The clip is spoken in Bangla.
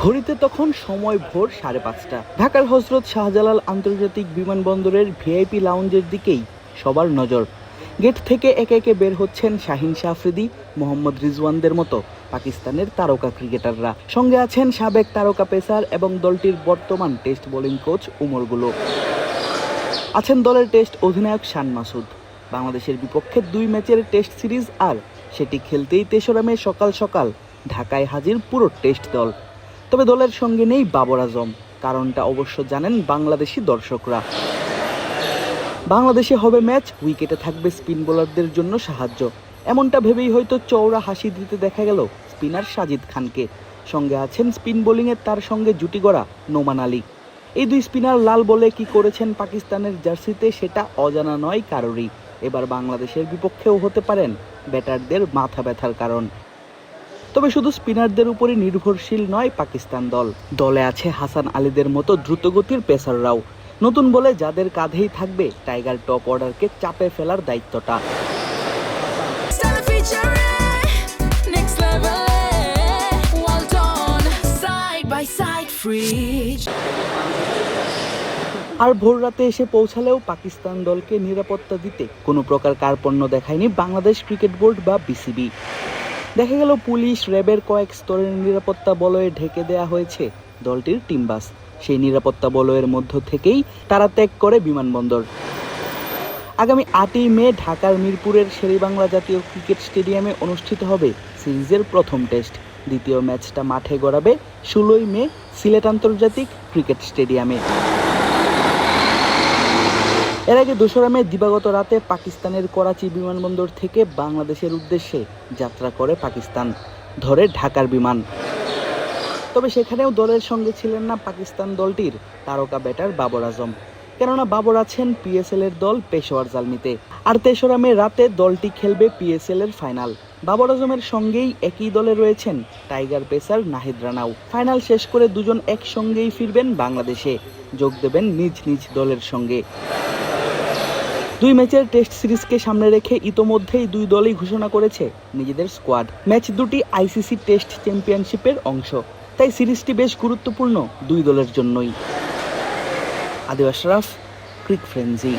ঘড়িতে তখন সময় ভোর 5:30। ঢাকার হযরত শাহজালাল আন্তর্জাতিক বিমানবন্দরের ভিআইপি লাউঞ্জের দিকেই সবার নজর। গেট থেকে একে একে বের হচ্ছেন শাহিন শাহ আফ্রিদি, মোহাম্মদ রিজওয়ানদের মতো পাকিস্তানের তারকা ক্রিকেটাররা। সঙ্গে আছেন সাবেক তারকা পেসার এবং দলটির বর্তমান টেস্ট বোলিং কোচ উমর গুলো। আছেন দলের টেস্ট অধিনায়ক শান মাসুদ। বাংলাদেশের বিপক্ষে 2 ম্যাচের টেস্ট সিরিজ, আর সেটি খেলতেই 3রা মে সকাল সকাল ঢাকায় হাজির পুরো টেস্ট দল। তবে দলের সঙ্গে নেই বাবর আজম। কারণটা অবশ্য জানেন বাংলাদেশি দর্শকরা। বাংলাদেশে হবে ম্যাচ, উইকেটে থাকবে স্পিন বোলারদের জন্য সাহায্য, এমনটা ভেবেই হয়তো চওড়া হাসি দিতে দেখা গেল স্পিনার সাজিদ খানকে। সঙ্গে আছেন স্পিন বোলিংয়ে তার সঙ্গে জুটি গড়া নোমান আলী। এই 2 স্পিনার লাল বলে কি করেছেন পাকিস্তানের জার্সিতে সেটা অজানা নয় কারোরই। এবার বাংলাদেশের বিপক্ষেও হতে পারেন ব্যাটারদের মাথা ব্যথার কারণ। তবে শুধু স্পিনারদের উপরই নির্ভরশীল নয় পাকিস্তান দল। দলে আছে হাসান আলীদের মতো দ্রুতগতির পেসাররাও। নতুন বলে যাদের কাঁধেই থাকবে টাইগার টপ অর্ডারকে চাপে ফেলার দায়িত্বটা। আর ভোর রাতে এসে পৌঁছালেও পাকিস্তান দলকে নিরাপত্তা দিতে কোনো প্রকার কার্পণ্য দেখায়নি বাংলাদেশ ক্রিকেট বোর্ড বা বিসিবি। দেখা গেল পুলিশ, র্যাবের কয়েক স্তরের নিরাপত্তা বলয়ে ঢেকে দেয়া হয়েছে দলটির টিম বাস। সেই নিরাপত্তা বলয়ের মধ্য থেকেই তারা ত্যাগ করে বিমানবন্দর। আগামী 8ই মে ঢাকার মিরপুরের শেরেবাংলা জাতীয় ক্রিকেট স্টেডিয়ামে অনুষ্ঠিত হবে সিরিজের প্রথম টেস্ট। দ্বিতীয় ম্যাচটা মাঠে গড়াবে 16ই মে সিলেট আন্তর্জাতিক ক্রিকেট স্টেডিয়ামে। এর আগে 2রা মে দিবাগত রাতে পাকিস্তানের করাচি বিমানবন্দর থেকে বাংলাদেশের উদ্দেশ্যে যাত্রা করে পাকিস্তান, ধরে ঢাকার বিমান। তবে সেখানেও দলের সঙ্গে ছিলেন না পাকিস্তান দলটির তারকা ব্যাটার বাবর আজম। কেননা বাবর আছেন পিএসএল এর দল পেশোয়ার জালমিতে। আর 3রা মে রাতে দলটি খেলবে পিএসএল এর ফাইনাল। বাবর আজমের সঙ্গেই একই দলে রয়েছেন টাইগার পেসার নাহিদ রানাও। ফাইনাল শেষ করে দুজন একসঙ্গেই ফিরবেন বাংলাদেশে, যোগ দেবেন নিজ নিজ দলের সঙ্গে। 2 ম্যাচের টেস্ট সিরিজকে সামনে রেখে ইতোমধ্যেই 2 দলই ঘোষণা করেছে নিজেদের স্কোয়াড। ম্যাচ দুটি আইসিসি টেস্ট চ্যাম্পিয়নশিপের অংশ, তাই সিরিজটি বেশ গুরুত্বপূর্ণ 2 দলের জন্যই। আদিল আশরাফ, ক্রিক ফ্রেঞ্জি।